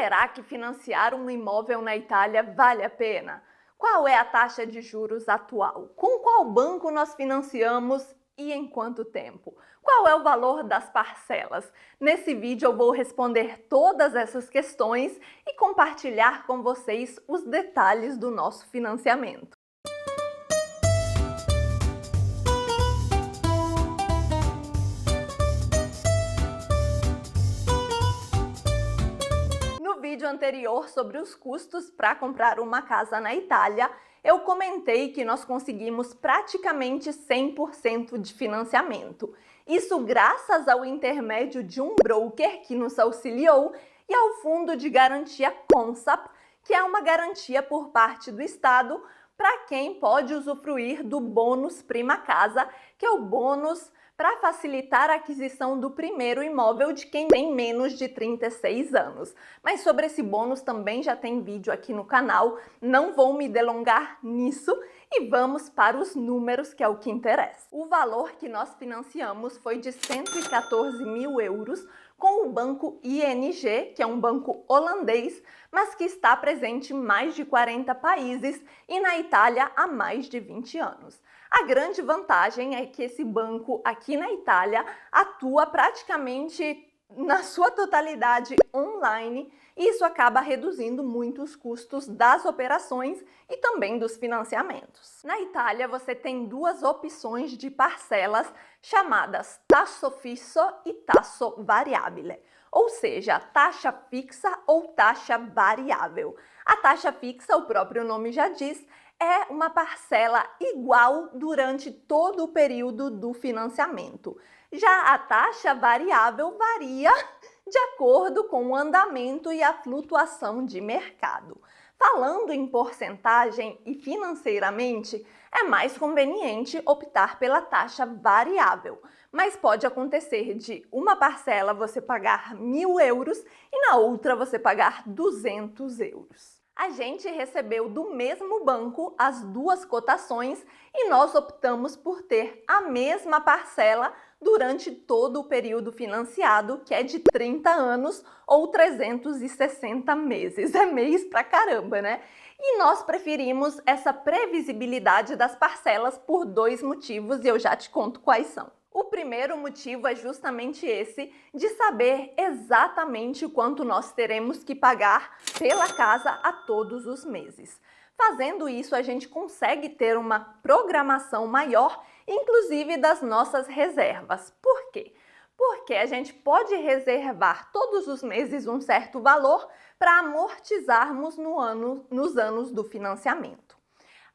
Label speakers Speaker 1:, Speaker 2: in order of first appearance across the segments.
Speaker 1: Será que financiar um imóvel na Itália vale a pena? Qual é a taxa de juros atual? Com qual banco nós financiamos e em quanto tempo? Qual é o valor das parcelas? Nesse vídeo eu vou responder todas essas questões e compartilhar com vocês os detalhes do nosso financiamento. No vídeo anterior sobre os custos para comprar uma casa na Itália, eu comentei que nós conseguimos praticamente 100% de financiamento. Isso graças ao intermédio de um broker que nos auxiliou e ao Fundo de Garantia Consap, que é uma garantia por parte do Estado para quem pode usufruir do bônus Prima Casa, que é o bônus para facilitar a aquisição do primeiro imóvel de quem tem menos de 36 anos. Mas sobre esse bônus também já tem vídeo aqui no canal, não vou me delongar nisso e vamos para os números, que é o que interessa. O valor que nós financiamos foi de 114 mil euros com o banco ING, que é um banco holandês, mas que está presente em mais de 40 países e na Itália há mais de 20 anos. A grande vantagem é que esse banco aqui na Itália atua praticamente na sua totalidade online e isso acaba reduzindo muito os custos das operações e também dos financiamentos. Na Itália você tem duas opções de parcelas chamadas tasso fisso e tasso variabile, ou seja, taxa fixa ou taxa variável. A taxa fixa, o próprio nome já diz, é uma parcela igual durante todo o período do financiamento. Já a taxa variável varia de acordo com o andamento e a flutuação de mercado. Falando em porcentagem e financeiramente, é mais conveniente optar pela taxa variável, mas pode acontecer de uma parcela você pagar 1.000 euros e na outra você pagar 200 euros. A gente recebeu do mesmo banco as duas cotações e nós optamos por ter a mesma parcela durante todo o período financiado, que é de 30 anos ou 360 meses. É mês pra caramba, né? E nós preferimos essa previsibilidade das parcelas por dois motivos e eu já te conto quais são. O primeiro motivo é justamente esse, de saber exatamente quanto nós teremos que pagar pela casa a todos os meses. Fazendo isso, a gente consegue ter uma programação maior, inclusive das nossas reservas. Por quê? Porque a gente pode reservar todos os meses um certo valor para amortizarmos nos anos do financiamento.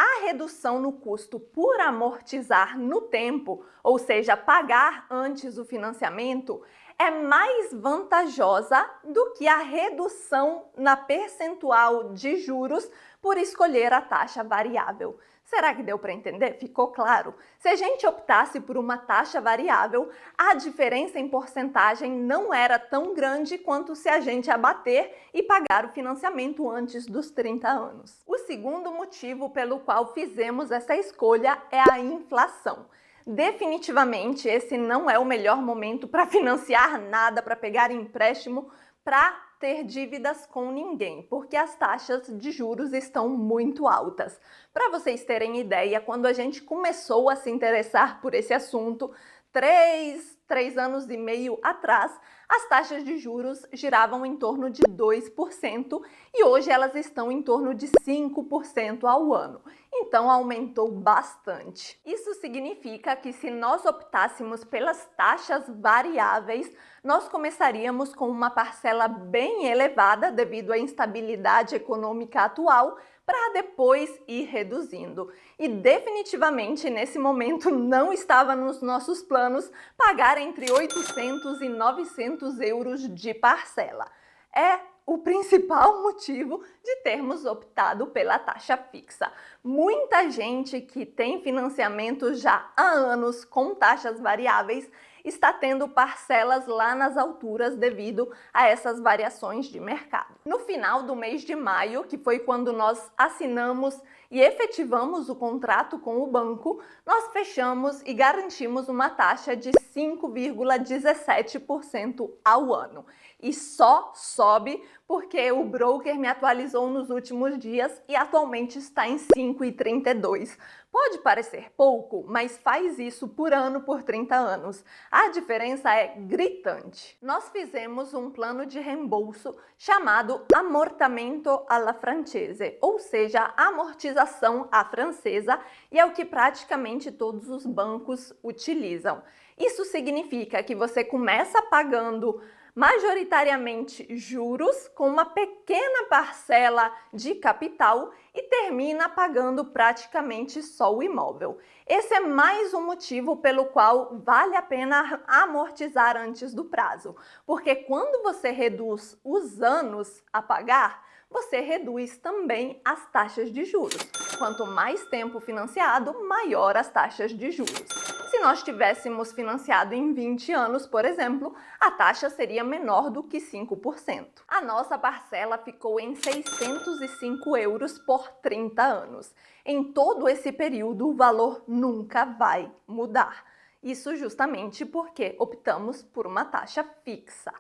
Speaker 1: A redução no custo por amortizar no tempo, ou seja, pagar antes o financiamento, é mais vantajosa do que a redução na percentual de juros por escolher a taxa variável. Será que deu para entender? Ficou claro? Se a gente optasse por uma taxa variável, a diferença em porcentagem não era tão grande quanto se a gente abater e pagar o financiamento antes dos 30 anos. O segundo motivo pelo qual fizemos essa escolha é a inflação. Definitivamente esse não é o melhor momento para financiar nada, para pegar empréstimo, para ter dívidas com ninguém, porque as taxas de juros estão muito altas. Para vocês terem ideia, quando a gente começou a se interessar por esse assunto, 3 anos e meio atrás, as taxas de juros giravam em torno de 2% e hoje elas estão em torno de 5% ao ano. Então aumentou bastante. Isso significa que se nós optássemos pelas taxas variáveis, nós começaríamos com uma parcela bem elevada devido à instabilidade econômica atual, para depois ir reduzindo. E definitivamente nesse momento não estava nos nossos planos pagar entre 800 e 900 euros de parcela. É o principal motivo de termos optado pela taxa fixa. Muita gente que tem financiamento já há anos com taxas variáveis está tendo parcelas lá nas alturas devido a essas variações de mercado. No final do mês de maio, que foi quando nós assinamos e efetivamos o contrato com o banco, nós fechamos e garantimos uma taxa de 5,17% ao ano. e só sobe porque o broker me atualizou nos últimos dias e atualmente está em 5,32. Pode parecer pouco, mas faz isso por ano por 30 anos. A diferença é gritante. Nós fizemos um plano de reembolso chamado Ammortamento alla Francese, ou seja, amortização à francesa, e é o que praticamente todos os bancos utilizam. Isso significa que você começa pagando majoritariamente juros com uma pequena parcela de capital e termina pagando praticamente só o imóvel. Esse é mais um motivo pelo qual vale a pena amortizar antes do prazo, porque quando você reduz os anos a pagar, você reduz também as taxas de juros. Quanto mais tempo financiado, maior as taxas de juros. Se nós tivéssemos financiado em 20 anos, por exemplo, a taxa seria menor do que 5%. A nossa parcela ficou em 605 euros por 30 anos. Em todo esse período, o valor nunca vai mudar. Isso justamente porque optamos por uma taxa fixa.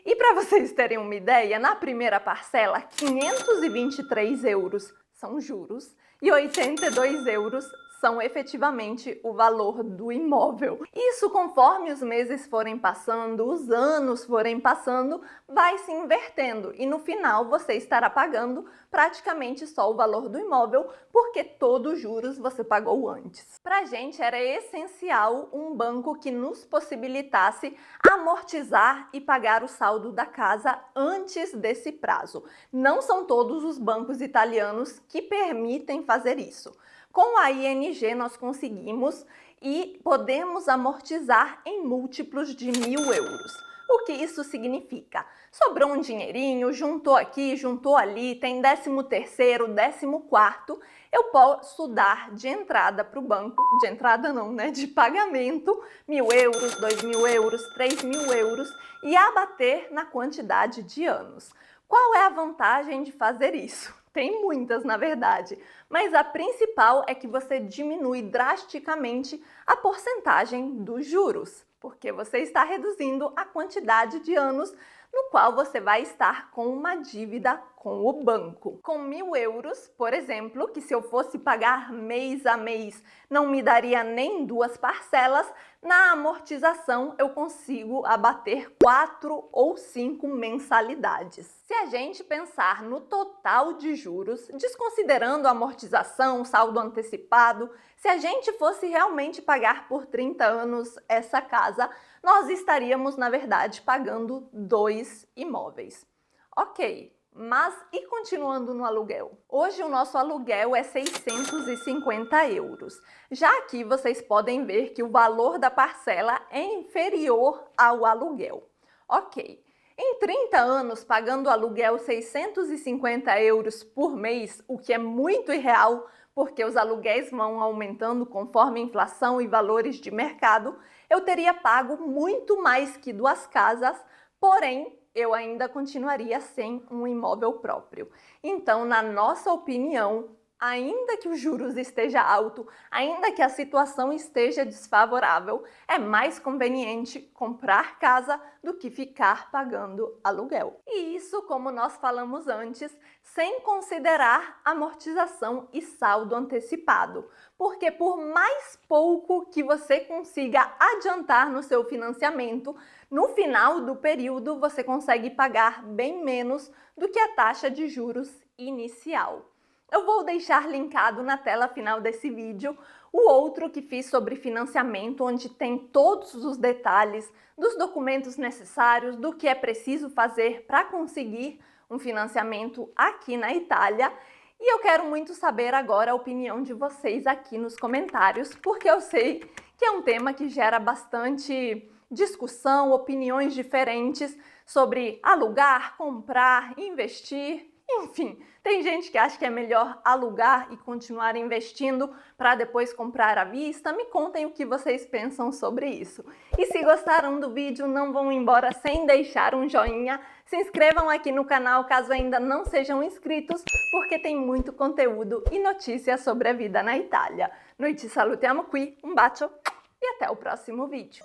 Speaker 1: E para vocês terem uma ideia, na primeira parcela, 523 euros são juros e 82 euros são efetivamente o valor do imóvel. Isso, conforme os meses forem passando, os anos forem passando, vai se invertendo e no final você estará pagando praticamente só o valor do imóvel, porque todos os juros você pagou antes. Pra gente era essencial um banco que nos possibilitasse amortizar e pagar o saldo da casa antes desse prazo. Não são todos os bancos italianos que permitem fazer isso. Com a ING nós conseguimos e podemos amortizar em múltiplos de 1.000 euros. O que isso significa? Sobrou um dinheirinho, juntou aqui, juntou ali, tem 13º, 14º, eu posso dar de entrada para o banco, de entrada não, né, de pagamento, 1.000 euros, 2.000 euros, 3.000 euros e abater na quantidade de anos. Qual é a vantagem de fazer isso? Tem muitas, na verdade, mas a principal é que você diminui drasticamente a porcentagem dos juros, porque você está reduzindo a quantidade de anos no qual você vai estar com uma dívida com o banco. Com 1.000 euros, por exemplo, que se eu fosse pagar mês a mês não me daria nem 2 parcelas, na amortização eu consigo abater 4 ou 5 mensalidades. Se a gente pensar no total de juros, desconsiderando a amortização, saldo antecipado, se a gente fosse realmente pagar por 30 anos essa casa, nós estaríamos, na verdade, pagando 2 imóveis. Ok, mas e continuando no aluguel? Hoje o nosso aluguel é 650 euros. Já aqui vocês podem ver que o valor da parcela é inferior ao aluguel. Ok, em 30 anos, pagando aluguel 650 euros por mês, o que é muito irreal, porque os aluguéis vão aumentando conforme a inflação e valores de mercado, eu teria pago muito mais que 2 casas, porém, eu ainda continuaria sem um imóvel próprio. Então, na nossa opinião, ainda que os juros esteja alto, ainda que a situação esteja desfavorável, é mais conveniente comprar casa do que ficar pagando aluguel. E isso, como nós falamos antes, sem considerar amortização e saldo antecipado, porque por mais pouco que você consiga adiantar no seu financiamento, no final do período você consegue pagar bem menos do que a taxa de juros inicial. Eu vou deixar linkado na tela final desse vídeo o outro que fiz sobre financiamento, onde tem todos os detalhes dos documentos necessários, do que é preciso fazer para conseguir um financiamento aqui na Itália. E eu quero muito saber agora a opinião de vocês aqui nos comentários, porque eu sei que é um tema que gera bastante discussão, opiniões diferentes sobre alugar, comprar, investir. Enfim, tem gente que acha que é melhor alugar e continuar investindo para depois comprar à vista. Me contem o que vocês pensam sobre isso. E se gostaram do vídeo, não vão embora sem deixar um joinha. Se inscrevam aqui no canal caso ainda não sejam inscritos, porque tem muito conteúdo e notícias sobre a vida na Itália. Noi ci salutiamo qui, um bacio e até o próximo vídeo.